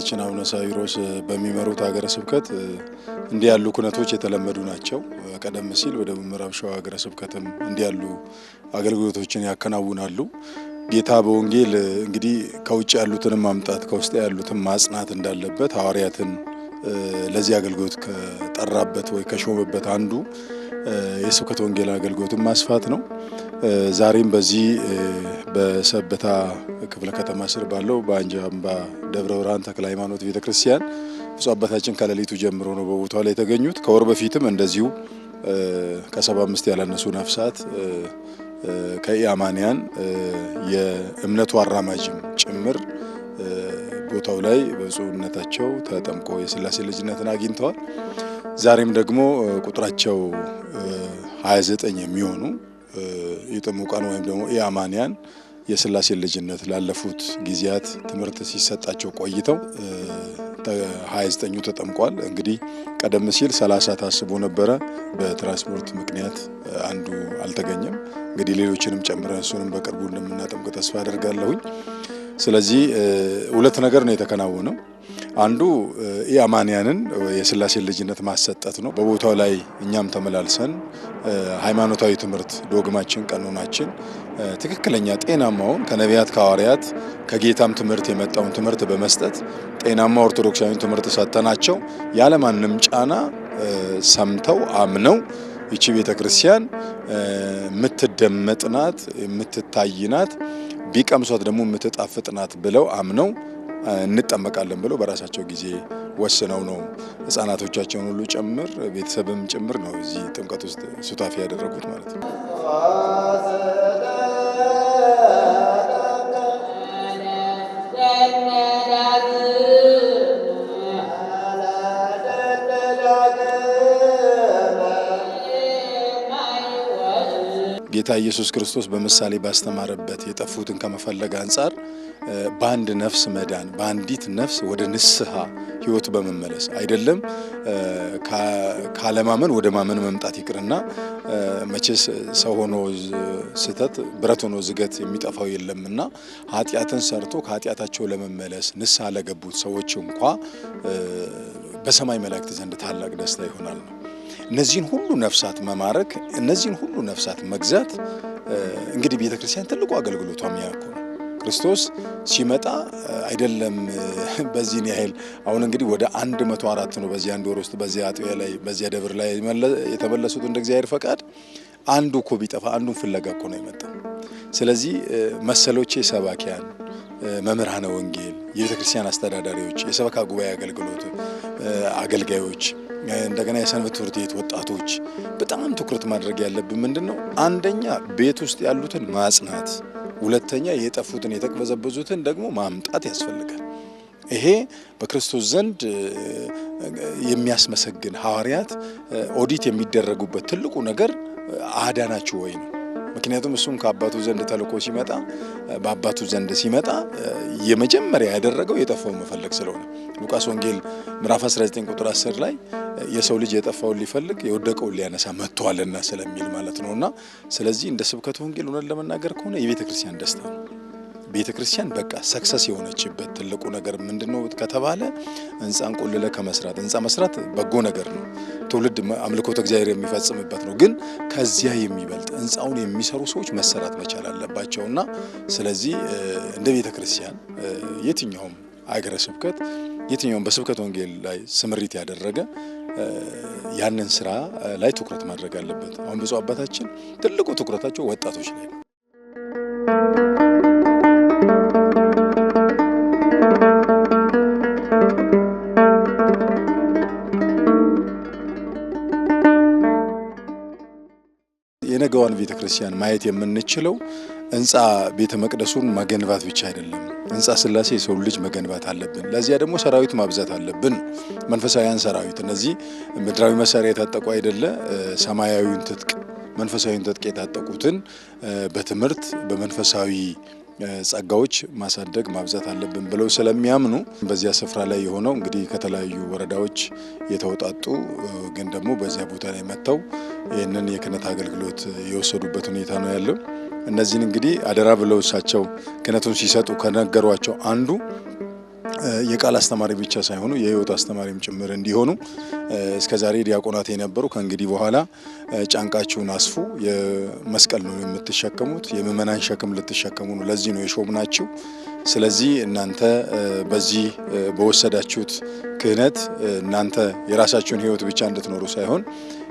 አባታችን አቡነ ሳዊሮስ በሚመሩት ሀገረ ስብከት እንዲህ ያሉ ኩነቶች የተለመዱ ናቸው። ቀደም ሲል ወደ ምዕራብ ሸዋ ሀገረ ስብከትም እንዲህ ያሉ አገልግሎቶችን ያከናውናሉ። ጌታ በወንጌል እንግዲህ ከውጭ ያሉትንም ማምጣት ከውስጥ ያሉትንም ማጽናት እንዳለበት ሐዋርያትን ለዚህ አገልግሎት ከጠራበት ወይ ከሾመበት አንዱ የስብከተ ወንጌል አገልግሎትን ማስፋት ነው። ዛሬም በዚህ በሰበታ ክፍለ ከተማ ስር ባለው በአንጃ አምባ ደብረ ብርሃን ተክለ ሃይማኖት ቤተክርስቲያን ብፁዕ አባታችን ከሌሊቱ ጀምሮ ነው በቦታው ላይ የተገኙት። ከወር በፊትም እንደዚሁ ከ75 ያላነሱ ነፍሳት ከኢአማንያን የእምነቱ አራማጅም ጭምር ቦታው ላይ በብፁዕነታቸው ተጠምቆ የሥላሴ ልጅነትን አግኝተዋል። ዛሬም ደግሞ ቁጥራቸው 29 የሚሆኑ የጥሙቃን ወይም ደግሞ ኢአማንያን የሥላሴ ልጅነት ላለፉት ጊዜያት ትምህርት ሲሰጣቸው ቆይተው 29ኙ ተጠምቋል። እንግዲህ ቀደም ሲል 30 ታስቦ ነበረ። በትራንስፖርት ምክንያት አንዱ አልተገኘም። እንግዲህ ሌሎችንም ጨምረን እሱንም በቅርቡ እንደምናጠምቅ ተስፋ አደርጋለሁ። ስለዚህ ሁለት ነገር ነው የተከናወነው። አንዱ ኢአማንያንን የሥላሴ ልጅነት ማሰጠት ነው። በቦታው ላይ እኛም ተመላልሰን ሃይማኖታዊ ትምህርት ዶግማችን፣ ቀኖናችን ትክክለኛ ጤናማውን ከነቢያት ከሐዋርያት ከጌታም ትምህርት የመጣውን ትምህርት በመስጠት ጤናማ ኦርቶዶክሳዊ ትምህርት ሰጥተናቸው ያለማንም ጫና ሰምተው አምነው ይቺ ቤተክርስቲያን የምትደመጥናት የምትታይናት ቢቀምሷት ደግሞ የምትጣፍጥናት ብለው አምነው እንጠመቃለን ብለው በራሳቸው ጊዜ ወስነው ነው ሕፃናቶቻቸውን ሁሉ ጭምር ቤተሰብም ጭምር ነው እዚህ ጥምቀት ውስጥ ሱታፊ ያደረጉት ማለት ነው። ጌታ ኢየሱስ ክርስቶስ በምሳሌ ባስተማረበት የጠፉትን ከመፈለግ አንፃር በአንድ ነፍስ መዳን በአንዲት ነፍስ ወደ ንስሐ ሕይወት በመመለስ አይደለም ካለማመን ወደ ማመን መምጣት ይቅርና መቼስ ሰው ሆኖ ስተት ብረት ሆኖ ዝገት የሚጠፋው የለምና ኃጢአትን ሰርቶ ከኃጢአታቸው ለመመለስ ንስሐ ለገቡት ሰዎች እንኳ በሰማይ መላእክት ዘንድ ታላቅ ደስታ ይሆናል ነው። እነዚህን ሁሉ ነፍሳት መማረክ እነዚህን ሁሉ ነፍሳት መግዛት እንግዲህ ቤተክርስቲያን ትልቁ አገልግሎቷ የሚያውቁ ነው። ክርስቶስ ሲመጣ አይደለም በዚህ ያህል አሁን እንግዲህ ወደ 104 ነው በዚህ አንድ ወር ውስጥ በዚህ አጥቢያ ላይ በዚህ ደብር ላይ የተመለሱት እንደ እግዚአብሔር ፈቃድ አንዱ እኮ ቢጠፋ አንዱን ፍለጋ እኮ ነው የመጣው። ስለዚህ መሰሎቼ ሰባኪያን መምህራነ ወንጌል የቤተክርስቲያን አስተዳዳሪዎች የሰበካ ጉባኤ አገልግሎት አገልጋዮች እንደገና የሰንበት ትምህርት ቤት ወጣቶች በጣም ትኩረት ማድረግ ያለብን ምንድነው? አንደኛ ቤት ውስጥ ያሉትን ማጽናት፣ ሁለተኛ የጠፉትን የተቅበዘበዙትን ደግሞ ማምጣት ያስፈልጋል። ይሄ በክርስቶስ ዘንድ የሚያስመሰግን ሐዋርያት ኦዲት የሚደረጉበት ትልቁ ነገር አዳናችሁ ወይ ነው። ምክንያቱም እሱም ከአባቱ ዘንድ ተልኮ ሲመጣ በአባቱ ዘንድ ሲመጣ የመጀመሪያ ያደረገው የጠፋውን መፈለግ ስለሆነ ሉቃስ ወንጌል ምዕራፍ 19 ቁጥር 10 ላይ የሰው ልጅ የጠፋውን ሊፈልግ የወደቀውን ሊያነሳ መጥቷልና ስለሚል ማለት ነውና ስለዚህ እንደ ስብከተ ወንጌል ሆነን ለመናገር ከሆነ የቤተክርስቲያን ደስታ ነው። ቤተክርስቲያን በቃ ሰክሰስ የሆነችበት ትልቁ ነገር ምንድነው ከተባለ ሕንጻን ቆልለ ከመስራት ሕንጻ መስራት በጎ ነገር ነው። ትውልድ አምልኮተ እግዚአብሔር የሚፈጽምበት ነው። ግን ከዚያ የሚበልጥ ሕንጻውን የሚሰሩ ሰዎች መሰራት መቻል አለባቸውና ስለዚህ እንደ ቤተክርስቲያን የትኛውም አገረ ስብከት የትኛውም በስብከተ ወንጌል ላይ ስምሪት ያደረገ ያንን ስራ ላይ ትኩረት ማድረግ አለበት። አሁን ብፁዕ አባታችን ትልቁ ትኩረታቸው ወጣቶች ላይ ነው። የነገዋን ቤተክርስቲያን ማየት የምንችለው ሕንጻ ቤተ መቅደሱን መገንባት ብቻ አይደለም። ሕንጻ ሥላሴ የሰው ልጅ መገንባት አለብን። ለዚያ ደግሞ ሰራዊት ማብዛት አለብን። መንፈሳዊያን ሰራዊት እነዚህ ምድራዊ መሳሪያ የታጠቁ አይደለ ሰማያዊውን ትጥቅ መንፈሳዊውን ትጥቅ የታጠቁትን በትምህርት በመንፈሳዊ ጸጋዎች ማሳደግ ማብዛት አለብን ብለው ስለሚያምኑ በዚያ ስፍራ ላይ የሆነው እንግዲህ ከተለያዩ ወረዳዎች የተወጣጡ ግን ደግሞ በዚያ ቦታ ላይ መጥተው ይህንን የክህነት አገልግሎት የወሰዱበት ሁኔታ ነው ያለው። እነዚህን እንግዲህ አደራ ብለው እሳቸው ክህነቱን ሲሰጡ ከነገሯቸው አንዱ የቃል አስተማሪ ብቻ ሳይሆኑ የህይወት አስተማሪም ጭምር እንዲሆኑ እስከዛሬ ዲያቆናት የነበሩ ከእንግዲህ በኋላ ጫንቃችሁን አስፉ፣ የመስቀል ነው የምትሸከሙት፣ የምእመናን ሸክም ልትሸከሙ ነው፣ ለዚህ ነው የሾምናችሁ። ስለዚህ እናንተ በዚህ በወሰዳችሁት ክህነት እናንተ የራሳችሁን ህይወት ብቻ እንድትኖሩ ሳይሆን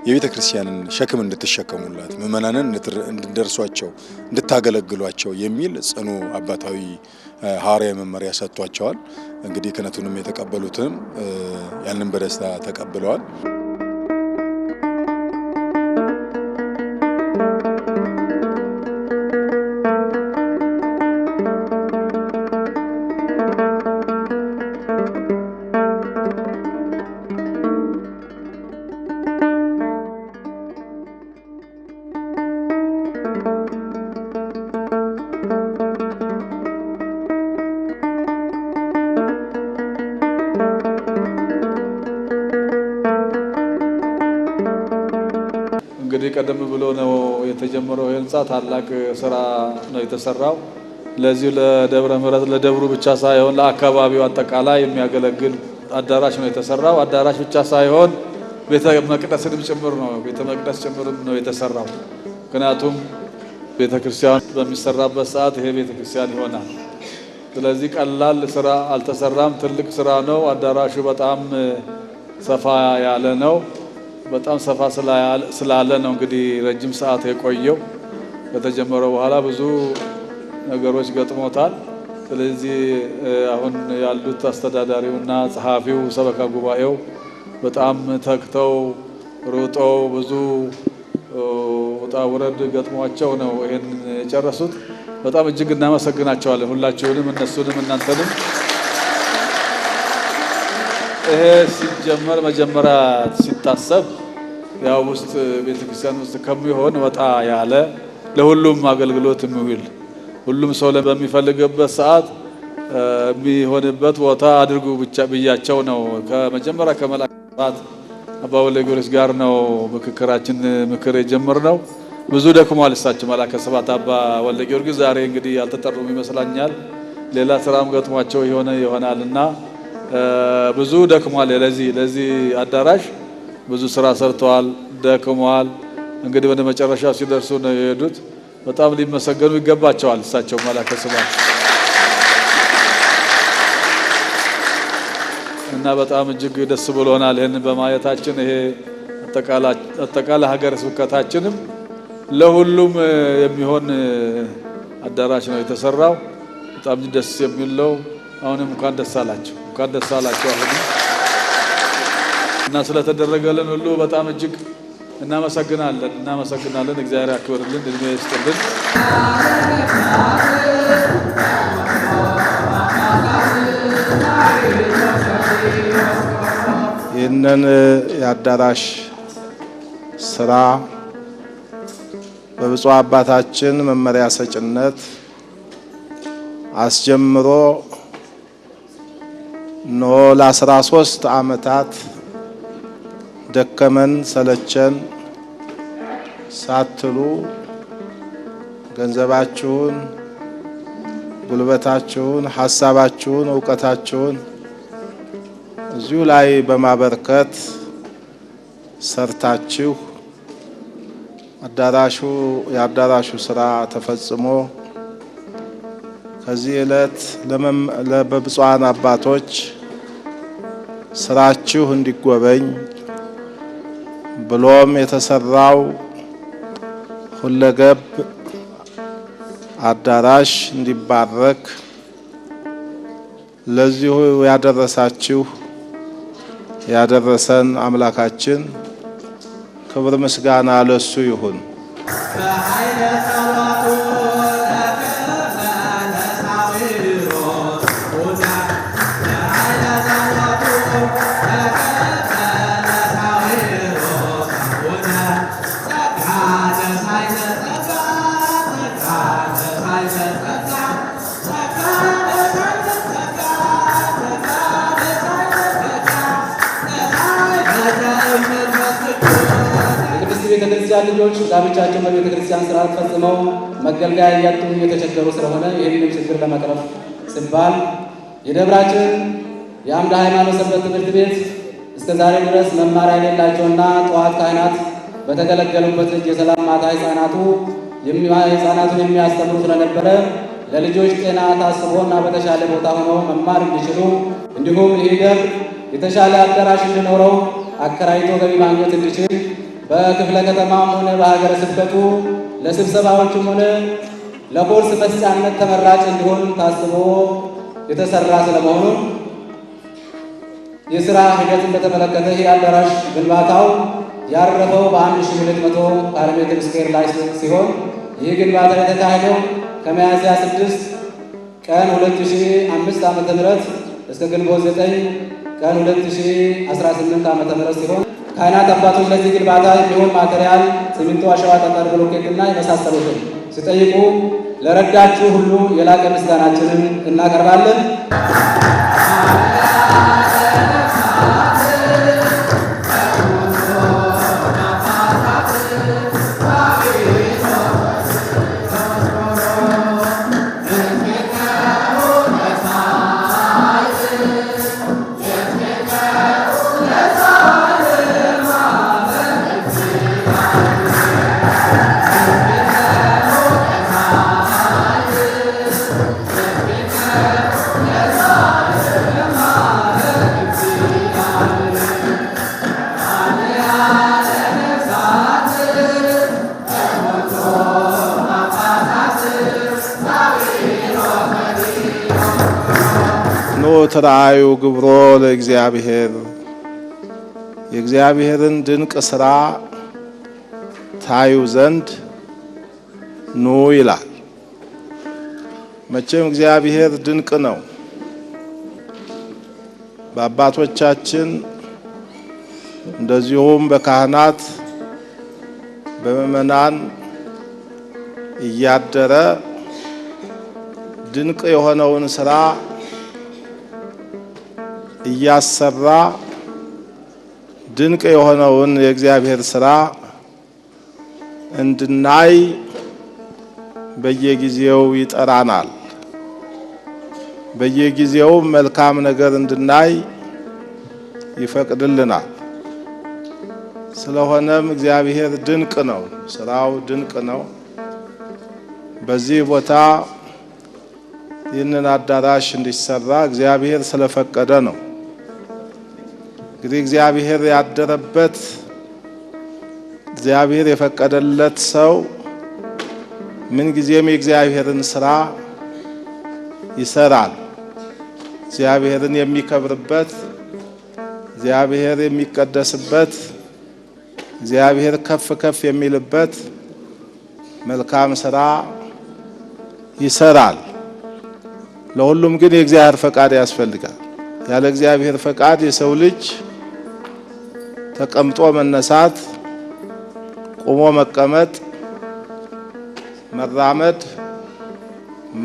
የቤተ ክርስቲያንን ሸክም እንድትሸከሙላት፣ ምእመናንን እንድትደርሷቸው፣ እንድታገለግሏቸው የሚል ጽኑ አባታዊ ሐዋርያዊ መመሪያ ሰጥቷቸዋል። እንግዲህ ክህነቱንም የተቀበሉትም ያንን በደስታ ተቀብለዋል። እንግዲህ ቀደም ብሎ ነው የተጀመረው ህንጻ ታላቅ ስራ ነው የተሰራው። ለዚህ ለደብረ ምሕረት ለደብሩ ብቻ ሳይሆን ለአካባቢው አጠቃላይ የሚያገለግል አዳራሽ ነው የተሰራው። አዳራሽ ብቻ ሳይሆን ቤተ መቅደስንም ጭምር ነው የተሰራው። ምክንያቱም ቤተ ክርስቲያን በሚሰራበት ሰዓት ይሄ ቤተ ክርስቲያን ይሆናል። ስለዚህ ቀላል ስራ አልተሰራም፣ ትልቅ ስራ ነው። አዳራሹ በጣም ሰፋ ያለ ነው። በጣም ሰፋ ስላለ ነው እንግዲህ ረጅም ሰዓት የቆየው። ከተጀመረው በኋላ ብዙ ነገሮች ገጥሞታል። ስለዚህ አሁን ያሉት አስተዳዳሪውና ጸሐፊው ሰበካ ጉባኤው በጣም ተክተው ሮጠው ብዙ ወጣ ወረድ ገጥሟቸው ነው ይሄን የጨረሱት። በጣም እጅግ እናመሰግናቸዋለን ሁላችሁንም፣ እነሱንም እናንተንም። ይሄ ሲጀመር መጀመሪያ ሲታሰብ ያው ውስጥ ቤተክርስቲያን ውስጥ ከሚሆን ወጣ ያለ ለሁሉም አገልግሎት የሚውል ሁሉም ሰው በሚፈልግበት ሰዓት የሚሆንበት ቦታ አድርጉ ብቻ ብያቸው ነው። ከመጀመሪያ ከመላእክት አባ ወልደ ጊዮርጊስ ጋር ነው ምክር የጀመርነው። ብዙ ደክሟል እሳቸው መላከ ስብሐት አባ ወልደ ጊዮርጊስ ዛሬ እንግዲህ ያልተጠሩም ይመስላኛል። ሌላ ስራም ገጥሟቸው ይሆናልና ብዙ ደክሟል። ለዚህ አዳራሽ ብዙ ስራ ሰርተዋል፣ ደክመዋል። እንግዲህ ወደ መጨረሻ ሲደርሱ ነው የሄዱት። በጣም ሊመሰገኑ ይገባቸዋል እሳቸው መላከ ስብሐት እና በጣም እጅግ ደስ ብሎናል ይሄን በማየታችን። ይሄ አጠቃላይ ሀገረ ስብከታችንም ለሁሉም የሚሆን አዳራሽ ነው የተሰራው። በጣም ደስ የሚለው አሁንም እንኳን ደስ አላችሁ አሁን እና ስለተደረገልን ሁሉ በጣም እጅግ እናመሰግናለን። እግዚአብሔር ያክብርልን፣ እድሜ ይስጥልን። ይህንን የአዳራሽ ስራ በብፁዕ አባታችን መመሪያ ሰጭነት አስጀምሮ ኖ ለ13 ዓመታት ደከመን ሰለቸን ሳትሉ ገንዘባችሁን፣ ጉልበታችሁን፣ ሐሳባችሁን፣ ዕውቀታችሁን እዚሁ ላይ በማበርከት ሰርታችሁ የአዳራሹ ስራ ተፈጽሞ ከዚህ ዕለት በብፁዓን አባቶች ስራችሁ እንዲጎበኝ ብሎም የተሰራው ሁለገብ አዳራሽ እንዲባረክ ለዚሁ ያደረሰን አምላካችን ክብር ምስጋና ለሱ ይሁን። ቤተክርስቲያን ልጆች ጋብቻቸውን በቤተክርስቲያን ስርዓት ፈጽመው መገልገያ እያጡ የተቸገሩ ስለሆነ ይህንን ችግር ለመቅረፍ ሲባል የደብራችን የአምደ ሃይማኖት ሰንበት ትምህርት ቤት እስከ ዛሬ ድረስ መማሪያ የሌላቸውና ጠዋት ካህናት በተገለገሉበት ልጅ የሰላም ማታ ሕፃናቱን የሚያስተምሩ ስለነበረ ለልጆች ጤና ታስቦና በተሻለ ቦታ ሆነው መማር እንዲችሉ እንዲሁም ይህ ደብር የተሻለ አዳራሽ እንዲኖረው አከራይቶ ገቢ ማግኘት እንዲችል በክፍለ ከተማም ሆነ በሀገረ ስብከቱ ለስብሰባዎችም ሆነ ለኮርስ መስጫነት ተመራጭ እንዲሆን ታስቦ የተሰራ ስለመሆኑ የሥራ ሂደትን በተመለከተ ይህ አዳራሽ ግንባታው ያረፈው በ1200 ካሬ ሜትር ስኩዌር ላይ ሲሆን ይህ ግንባታ የተካሄደው ከሚያዝያ 6 ቀን 2005 ዓ.ም እስከ ግንቦት 9 ቀን 2018 ዓ.ም ሲሆን ካህናት አባቶች ለዚህ ግንባታ የሚሆን ማቴሪያል ሲሚንቶ፣ አሸዋ፣ ጠጠር፣ ብሎኬትና የመሳሰሉትን ሲጠይቁ ለረዳችሁ ሁሉ የላቀ ምስጋናችንን እናቀርባለን። ተራዩ ግብሮ ለእግዚአብሔር የእግዚአብሔርን ድንቅ ሥራ ታዩ ዘንድ ኑ ይላል። መቼም እግዚአብሔር ድንቅ ነው። በአባቶቻችን እንደዚሁም በካህናት በምእመናን እያደረ ድንቅ የሆነውን ሥራ እያሰራ ድንቅ የሆነውን የእግዚአብሔር ሥራ እንድናይ በየጊዜው ይጠራናል። በየጊዜው መልካም ነገር እንድናይ ይፈቅድልናል። ስለሆነም እግዚአብሔር ድንቅ ነው፣ ሥራው ድንቅ ነው። በዚህ ቦታ ይህንን አዳራሽ እንዲሰራ እግዚአብሔር ስለፈቀደ ነው። እንግዲህ እግዚአብሔር ያደረበት እግዚአብሔር የፈቀደለት ሰው ምን ጊዜም የእግዚአብሔርን ሥራ ይሰራል። እግዚአብሔርን የሚከብርበት፣ እግዚአብሔር የሚቀደስበት፣ እግዚአብሔር ከፍ ከፍ የሚልበት መልካም ሥራ ይሰራል። ለሁሉም ግን የእግዚአብሔር ፈቃድ ያስፈልጋል። ያለ እግዚአብሔር ፈቃድ የሰው ልጅ ተቀምጦ መነሳት፣ ቆሞ መቀመጥ፣ መራመድ፣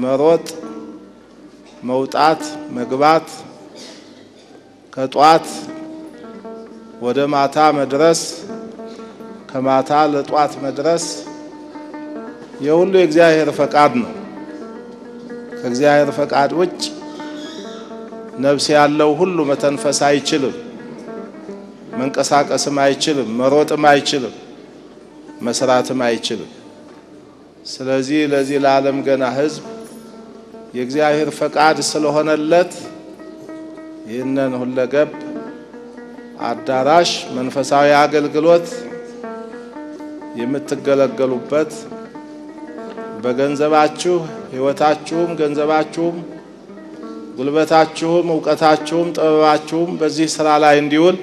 መሮጥ፣ መውጣት፣ መግባት፣ ከጧት ወደ ማታ መድረስ፣ ከማታ ለጧት መድረስ የሁሉ የእግዚአብሔር ፈቃድ ነው። ከእግዚአብሔር ፈቃድ ውጭ ነፍስ ያለው ሁሉ መተንፈስ አይችልም፣ መንቀሳቀስም አይችልም፣ መሮጥም አይችልም፣ መስራትም አይችልም። ስለዚህ ለዚህ ለዓለም ገና ሕዝብ የእግዚአብሔር ፈቃድ ስለሆነለት ይህንን ሁለገብ አዳራሽ መንፈሳዊ አገልግሎት የምትገለገሉበት በገንዘባችሁ ሕይወታችሁም ገንዘባችሁም ጉልበታችሁም ዕውቀታችሁም ጥበባችሁም በዚህ ሥራ ላይ እንዲውል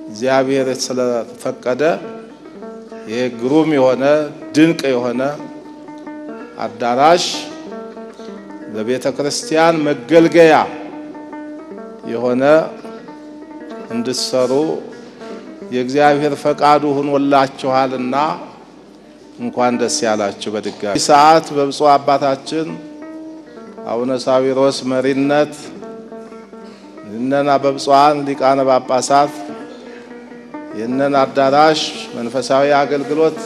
እግዚአብሔር ስለፈቀደ ይህ ግሩም የሆነ ድንቅ የሆነ አዳራሽ ለቤተ ክርስቲያን መገልገያ የሆነ እንድትሰሩ የእግዚአብሔር ፈቃዱ ሆኖላችኋልና እንኳን ደስ ያላችሁ። በድጋሚ ሰዓት በብፁዕ አባታችን አቡነ ሳዊሮስ መሪነት እነና በብፁዓን ሊቃነ ጳጳሳት ይህንን አዳራሽ መንፈሳዊ አገልግሎት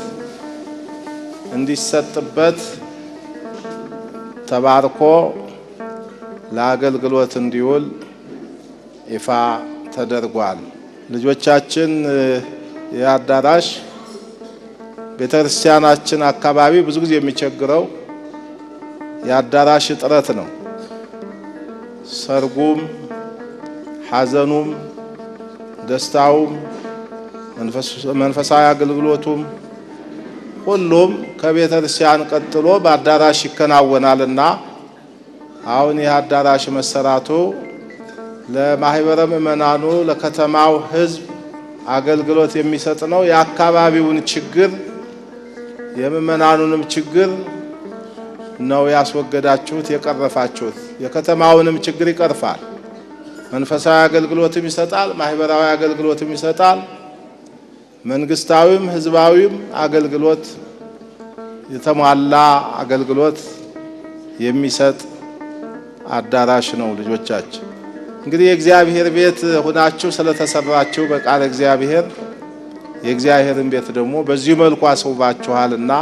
እንዲሰጥበት ተባርኮ ለአገልግሎት እንዲውል ይፋ ተደርጓል። ልጆቻችን የአዳራሽ ቤተክርስቲያናችን አካባቢ ብዙ ጊዜ የሚቸግረው የአዳራሽ እጥረት ነው። ሰርጉም ሐዘኑም ደስታውም መንፈሳዊ አገልግሎቱም ሁሉም ከቤተክርስቲያን ቀጥሎ በአዳራሽ ይከናወናልና አሁን የአዳራሽ መሰራቱ ለማህበረ ምእመናኑ ለከተማው ሕዝብ አገልግሎት የሚሰጥ ነው። የአካባቢውን ችግር የምእመናኑንም ችግር ነው ያስወገዳችሁት የቀረፋችሁት። የከተማውንም ችግር ይቀርፋል። መንፈሳዊ አገልግሎትም ይሰጣል፣ ማህበራዊ አገልግሎትም ይሰጣል። መንግስታዊም ህዝባዊም አገልግሎት የተሟላ አገልግሎት የሚሰጥ አዳራሽ ነው። ልጆቻችን እንግዲህ የእግዚአብሔር ቤት ሆናችሁ ስለተሰራችሁ በቃለ እግዚአብሔር የእግዚአብሔርን ቤት ደግሞ በዚህ መልኩ አስውባችኋልና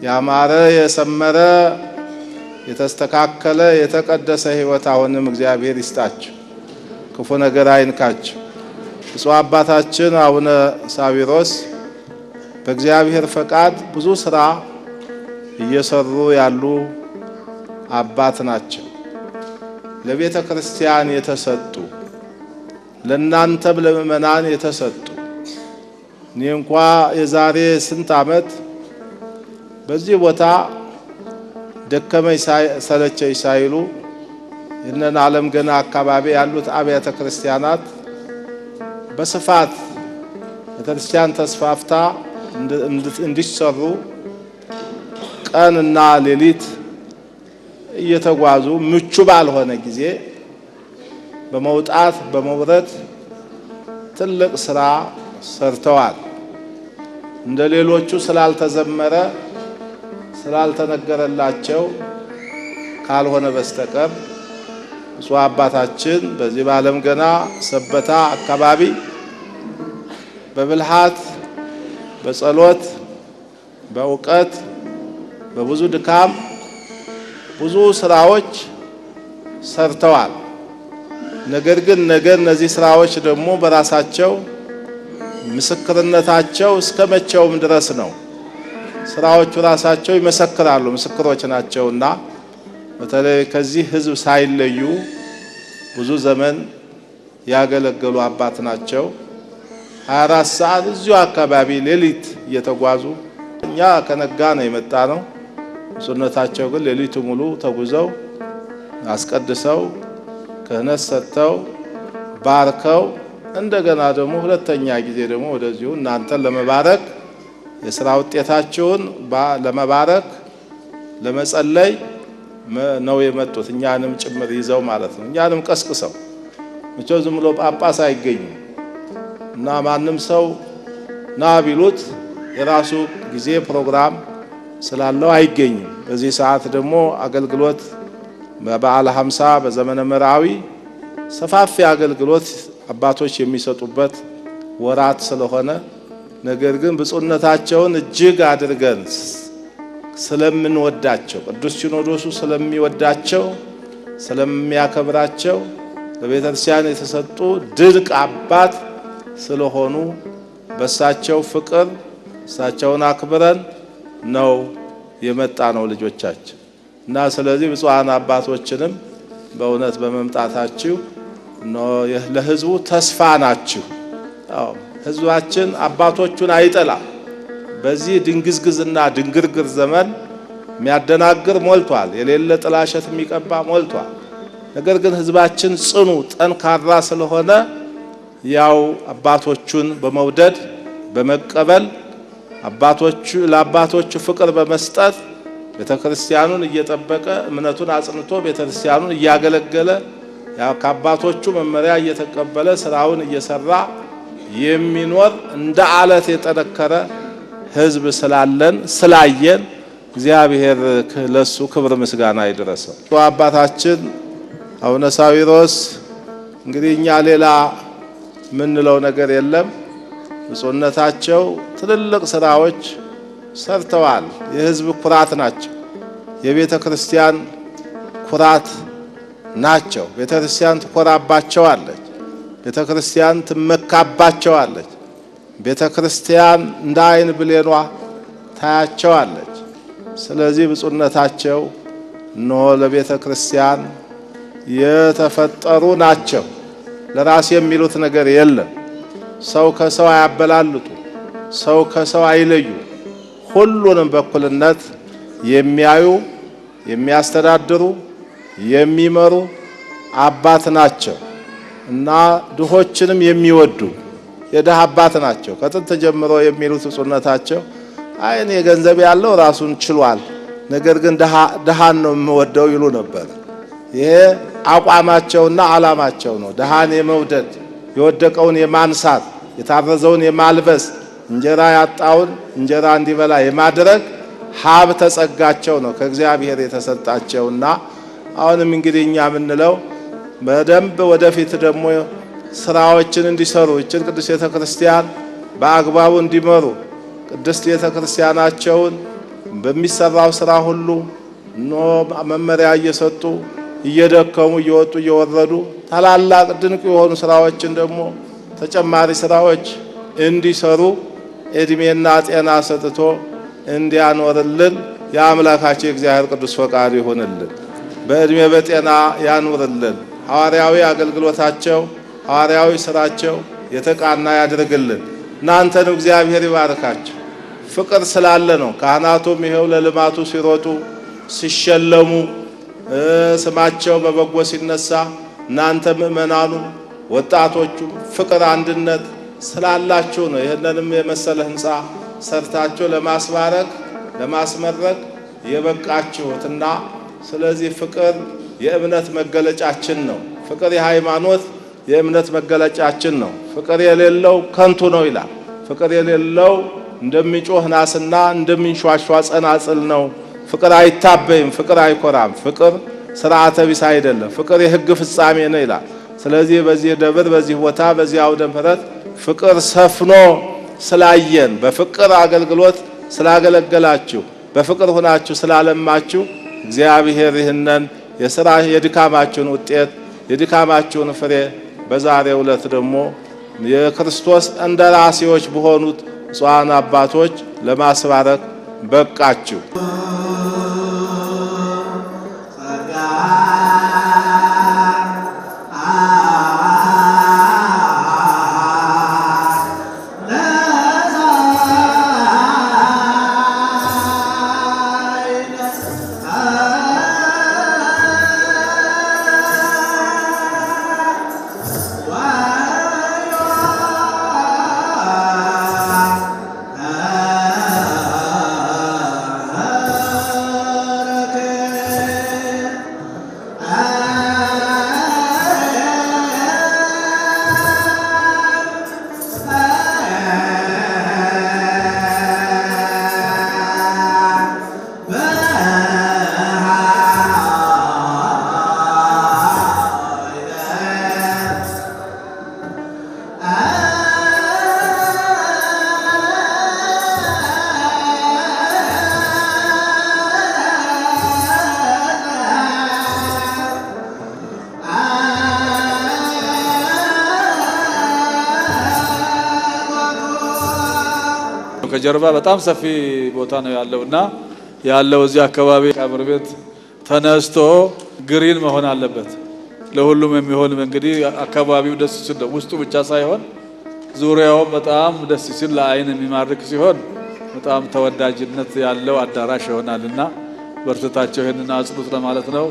ያማረ የሰመረ የተስተካከለ የተቀደሰ ሕይወት አሁንም እግዚአብሔር ይስጣችሁ፣ ክፉ ነገር አይንካችሁ። ብፁዕ አባታችን አቡነ ሳዊሮስ በእግዚአብሔር ፈቃድ ብዙ ስራ እየሰሩ ያሉ አባት ናቸው። ለቤተ ክርስቲያን የተሰጡ ለእናንተም ለምእመናን የተሰጡ እኔ እንኳ የዛሬ ስንት ዓመት በዚህ ቦታ ደከመኝ ሰለቸኝ ሳይሉ እነን ዓለም ገና አካባቢ ያሉት አብያተ ክርስቲያናት በስፋት ቤተክርስቲያን ተስፋፍታ እንዲሰሩ ቀንና ሌሊት እየተጓዙ ምቹ ባልሆነ ጊዜ በመውጣት በመውረድ ትልቅ ስራ ሰርተዋል። እንደ ሌሎቹ ስላልተዘመረ ስላልተነገረላቸው ካልሆነ በስተቀር ብፁዕ አባታችን በዚህ በዓለም ገና ሰበታ አካባቢ በብልሃት በጸሎት በእውቀት በብዙ ድካም ብዙ ስራዎች ሰርተዋል። ነገር ግን እነዚህ ስራዎች ደግሞ በራሳቸው ምስክርነታቸው እስከ መቼውም ድረስ ነው። ስራዎቹ ራሳቸው ይመሰክራሉ፣ ምስክሮች ናቸውና በተለይ ከዚህ ሕዝብ ሳይለዩ ብዙ ዘመን ያገለገሉ አባት ናቸው። 24 ሰዓት እዚሁ አካባቢ ሌሊት እየተጓዙ እኛ ከነጋ ነው የመጣ ነው። ብፁዕነታቸው ግን ሌሊቱ ሙሉ ተጉዘው አስቀድሰው ክህነት ሰጥተው ባርከው እንደገና ደግሞ ሁለተኛ ጊዜ ደግሞ ወደዚሁ እናንተን ለመባረክ የሥራ ውጤታችሁን ለመባረክ ለመጸለይ ነው የመጡት። እኛንም ጭምር ይዘው ማለት ነው። እኛንም ቀስቅሰው መቼም ዝም ብሎ ጳጳስ አይገኝም እና ማንም ሰው ና ቢሉት የራሱ ጊዜ ፕሮግራም ስላለው አይገኝም። በዚህ ሰዓት ደግሞ አገልግሎት በበዓለ 50 በዘመነ መርዓዊ ሰፋፊ አገልግሎት አባቶች የሚሰጡበት ወራት ስለሆነ ነገር ግን ብፁዕነታቸውን እጅግ አድርገን ስለምንወዳቸው ቅዱስ ሲኖዶሱ ስለሚወዳቸው ስለሚያከብራቸው ለቤተክርስቲያን የተሰጡ ድንቅ አባት ስለሆኑ በሳቸው ፍቅር እሳቸውን አክብረን ነው የመጣ ነው ልጆቻችን እና ስለዚህ ብፁዓን አባቶችንም በእውነት በመምጣታችሁ ለሕዝቡ ተስፋ ናችሁ። ሕዝባችን አባቶቹን አይጠላም። በዚህ ድንግዝግዝና ድንግርግር ዘመን የሚያደናግር ሞልቷል፣ የሌለ ጥላሸት የሚቀባ ሞልቷል። ነገር ግን ሕዝባችን ጽኑ ጠንካራ ስለሆነ ያው አባቶቹን በመውደድ በመቀበል ለአባቶቹ ፍቅር በመስጠት ቤተክርስቲያኑን እየጠበቀ እምነቱን አጽንቶ ቤተክርስቲያኑን እያገለገለ ያው ከአባቶቹ መመሪያ እየተቀበለ ስራውን እየሰራ የሚኖር እንደ አለት የጠነከረ ሕዝብ ስላለን ስላየን እግዚአብሔር ለሱ ክብር ምስጋና ይድረሰው። አባታችን አቡነ ሳዊሮስ እንግዲህ እኛ ሌላ ምንለው ነገር የለም። ብፁዕነታቸው ትልልቅ ስራዎች ሰርተዋል። የሕዝብ ኩራት ናቸው። የቤተ ክርስቲያን ኩራት ናቸው። ቤተ ክርስቲያን ትኮራባቸዋለች። ቤተ ክርስቲያን ትመካባቸዋለች። ቤተ ክርስቲያን እንደ ዓይን ብሌኗ ታያቸዋለች። ስለዚህ ብፁዕነታቸው እነሆ ለቤተ ክርስቲያን የተፈጠሩ ናቸው። ለራስ የሚሉት ነገር የለም። ሰው ከሰው አያበላልጡ፣ ሰው ከሰው አይለዩ። ሁሉንም በእኩልነት የሚያዩ የሚያስተዳድሩ የሚመሩ አባት ናቸው እና ድሆችንም የሚወዱ የድሃ አባት ናቸው። ከጥንት ጀምሮ የሚሉት ብፁዕነታቸው እኔ ገንዘብ ያለው ራሱን ችሏል፣ ነገር ግን ድሃን ነው የምወደው ይሉ ነበር። ይሄ አቋማቸውና ዓላማቸው ነው። ድሃን የመውደድ የወደቀውን የማንሳት የታረዘውን የማልበስ እንጀራ ያጣውን እንጀራ እንዲበላ የማድረግ ሀብተ ጸጋቸው ነው ከእግዚአብሔር የተሰጣቸውና አሁንም እንግዲህ እኛ የምንለው በደንብ ወደፊት ደግሞ ስራዎችን እንዲሰሩ እችን ቅድስት ቤተ ክርስቲያን በአግባቡ እንዲመሩ ቅድስት ቤተ ክርስቲያናቸውን በሚሰራው ስራ ሁሉ መመሪያ እየሰጡ እየደከሙ እየወጡ እየወረዱ ታላላቅ ድንቅ የሆኑ ስራዎችን ደግሞ ተጨማሪ ስራዎች እንዲሰሩ እድሜና ጤና ሰጥቶ እንዲያኖርልን የአምላካችን የእግዚአብሔር ቅዱስ ፈቃድ ይሁንልን። በእድሜ በጤና ያኑርልን። ሐዋርያዊ አገልግሎታቸው ሐዋርያዊ ስራቸው የተቃና ያድርግልን። እናንተን እግዚአብሔር ይባርካቸው። ፍቅር ስላለ ነው ካህናቱም ይሄው ለልማቱ ሲሮጡ ሲሸለሙ ስማቸው በበጎ ሲነሳ እናንተ ምእመናኑ ወጣቶቹ ፍቅር አንድነት ስላላችሁ ነው ይሄንንም የመሰለ ህንጻ ሰርታችሁ ለማስባረክ ለማስመረቅ የበቃችሁትና ስለዚህ ፍቅር የእምነት መገለጫችን ነው። ፍቅር የሃይማኖት የእምነት መገለጫችን ነው። ፍቅር የሌለው ከንቱ ነው ይላል። ፍቅር የሌለው እንደሚጮህ ናስና እንደሚንሿሿ ጸናጽል ነው። ፍቅር አይታበይም፣ ፍቅር አይኮራም፣ ፍቅር ስርዓተ ቢስ አይደለም፣ ፍቅር የሕግ ፍጻሜ ነው ይላል። ስለዚህ በዚህ ደብር በዚህ ቦታ በዚህ አውደ ምሕረት ፍቅር ሰፍኖ ስላየን በፍቅር አገልግሎት ስላገለገላችሁ በፍቅር ሆናችሁ ስላለማችሁ እግዚአብሔር ይህንን የሥራ የድካማችሁን ውጤት የድካማችሁን ፍሬ በዛሬው ዕለት ደግሞ የክርስቶስ እንደራሴዎች በሆኑት ብፁዓን አባቶች ለማስባረክ በቃችሁ። ከጀርባ በጣም ሰፊ ቦታ ነው ያለውና ያለው እዚህ አካባቢ ቀብር ቤት ተነስቶ ግሪን መሆን አለበት። ለሁሉም የሚሆን እንግዲህ አካባቢው ደስ ሲል ውስጡ ብቻ ሳይሆን ዙሪያው በጣም ደስ ሲል ለአይን የሚማርክ ሲሆን በጣም ተወዳጅነት ያለው አዳራሽ ይሆናልና በርትታቸው ይሄንን አጽዱት ለማለት ነው።